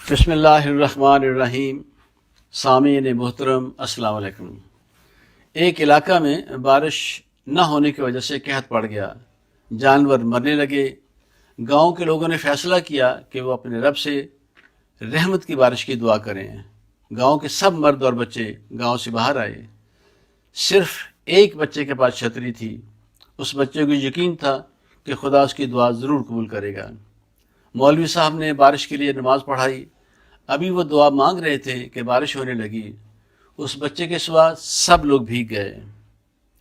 बिस्मिल्लाहिर्रहमानिर्रहीम। सामीन मोहतरम अस्सलाम वालेकुम। एक इलाका में बारिश न होने की वजह से कहत पड़ गया, जानवर मरने लगे। गांव के लोगों ने फैसला किया कि वो अपने रब से रहमत की बारिश की दुआ करें। गांव के सब मर्द और बच्चे गांव से बाहर आए। सिर्फ एक बच्चे के पास छतरी थी। उस बच्चे को यकीन था कि खुदा उसकी दुआ ज़रूर कबूल करेगा। मौलवी साहब ने बारिश के लिए नमाज़ पढ़ाई। अभी वो दुआ मांग रहे थे कि बारिश होने लगी। उस बच्चे के सिवा सब लोग भीग गए।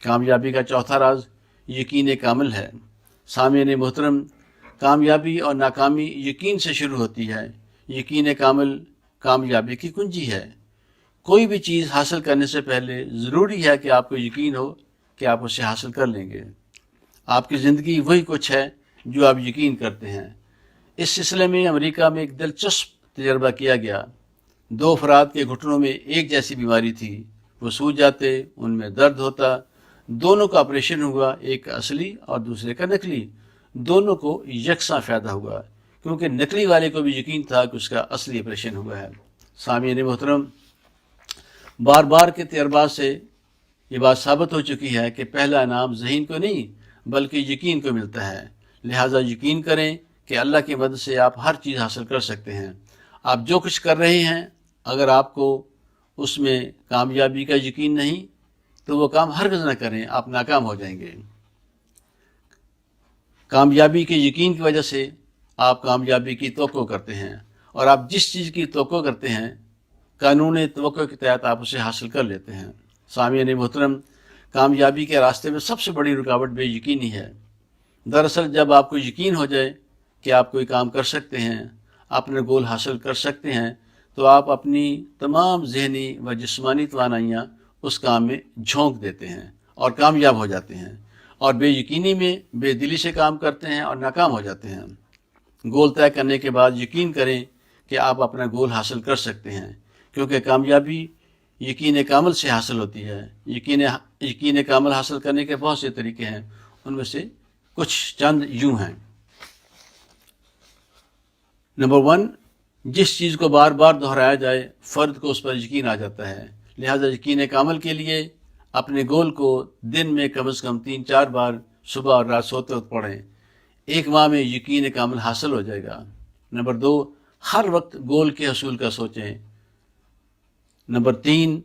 कामयाबी का चौथा राज यकीन कामिल है। सामीन मोहतरम, कामयाबी और नाकामी यकीन से शुरू होती है। यकीन कामिल कामयाबी की कुंजी है। कोई भी चीज़ हासिल करने से पहले ज़रूरी है कि आपको यकीन हो कि आप उसे हासिल कर लेंगे। आपकी ज़िंदगी वही कुछ है जो आप यकीन करते हैं। इस सिलसिले में अमेरिका में एक दिलचस्प तजर्बा किया गया। दो अफराद के घुटनों में एक जैसी बीमारी थी। वो सूज जाते, उनमें दर्द होता। दोनों का ऑपरेशन हुआ, एक असली और दूसरे का नकली। दोनों को यकसा फ़ायदा हुआ क्योंकि नकली वाले को भी यकीन था कि उसका असली ऑपरेशन हुआ है। सामीन मोहतरम, बार बार के तजर्बा से ये बात साबित हो चुकी है कि पहला इनाम ज़हीन को नहीं बल्कि यकीन को मिलता है। लिहाजा यकीन करें कि अल्लाह की मदद से आप हर चीज़ हासिल कर सकते हैं। आप जो कुछ कर रहे हैं, अगर आपको उसमें कामयाबी का यकीन नहीं तो वो काम हरगिज़ न करें, आप नाकाम हो जाएंगे। कामयाबी के यकीन की वजह से आप कामयाबी की तवक्को करते हैं और आप जिस चीज़ की तवक्को करते हैं, कानून तवक्को के तहत आप उसे हासिल कर लेते हैं। सामीन मोहतरम, कामयाबी के रास्ते में सबसे बड़ी रुकावट बेयकीनी है। दरअसल जब आपको यकीन हो जाए कि आप कोई काम कर सकते हैं, अपने गोल हासिल कर सकते हैं, तो आप अपनी तमाम ज़हनी व जिस्मानी तवानाइयाँ उस काम में झोंक देते हैं और कामयाब हो जाते हैं। और बेयकीनी में बेदिली से काम करते हैं और नाकाम हो जाते हैं। गोल तय करने के बाद यकीन करें कि आप अपना गोल हासिल कर सकते हैं, क्योंकि कामयाबी यकीन कामिल से हासिल होती है। यकीन कामिल हासिल करने के बहुत से तरीके हैं, उनमें से कुछ चंद यूँ हैं। नंबर 1, जिस चीज़ को बार बार दोहराया जाए फ़र्द को उस पर यकीन आ जाता है। लिहाजा यकीन कामिल के लिए अपने गोल को दिन में कम से कम 3-4 बार सुबह और रात सोते वक्त पढ़ें। एक माह में यकीन कामिल हासिल हो जाएगा। नंबर 2, हर वक्त गोल के हसूल का सोचें। नंबर 3,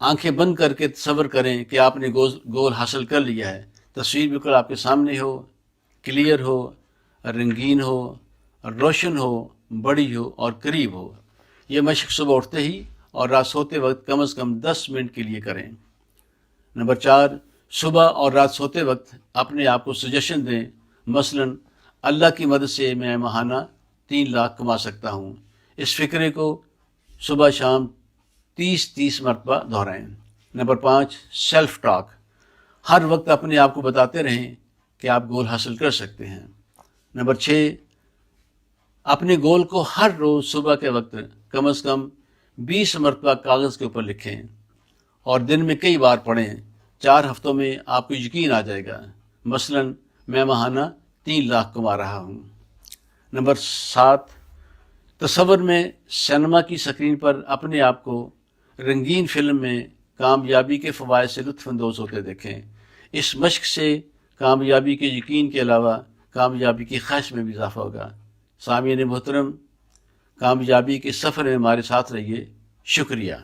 आंखें बंद करके तसव्वुर करें कि आपने गोल हासिल कर लिया है। तस्वीर बिल्कुल आपके सामने हो, क्लियर हो, रंगीन हो, रोशन हो, बड़ी हो और करीब हो। ये मशक सुबह उठते ही और रात सोते वक्त कम से कम 10 मिनट के लिए करें। नंबर 4, सुबह और रात सोते वक्त अपने आप को सजेशन दें। मसलन, अल्लाह की मदद से मैं माहाना 3 लाख कमा सकता हूँ। इस फ़िक्रे को सुबह शाम 30-30 मरतबा दोहराएँ। Number 5, self talk. हर वक्त अपने आप को बताते रहें कि आप गोल हासिल कर सकते हैं। नंबर 6, अपने गोल को हर रोज़ सुबह के वक्त कम से कम 20 मरतबा कागज़ के ऊपर लिखें और दिन में कई बार पढ़ें। 4 हफ्तों में आपको यकीन आ जाएगा। मसलन, मैं माहाना 3 लाख कमा रहा हूँ। नंबर 7, तसव्वुर में सिनेमा की स्क्रीन पर अपने आप को रंगीन फिल्म में कामयाबी के फ़वाइद से लुत्फ़अंदोज़ होते देखें। इस मशक से कामयाबी के यकीन के अलावा कामयाबी की ख्वाहिश में भी इजाफ़ा होगा। सामीन मोहतरम, कामयाबी के सफ़र में हमारे साथ रहिए। शुक्रिया।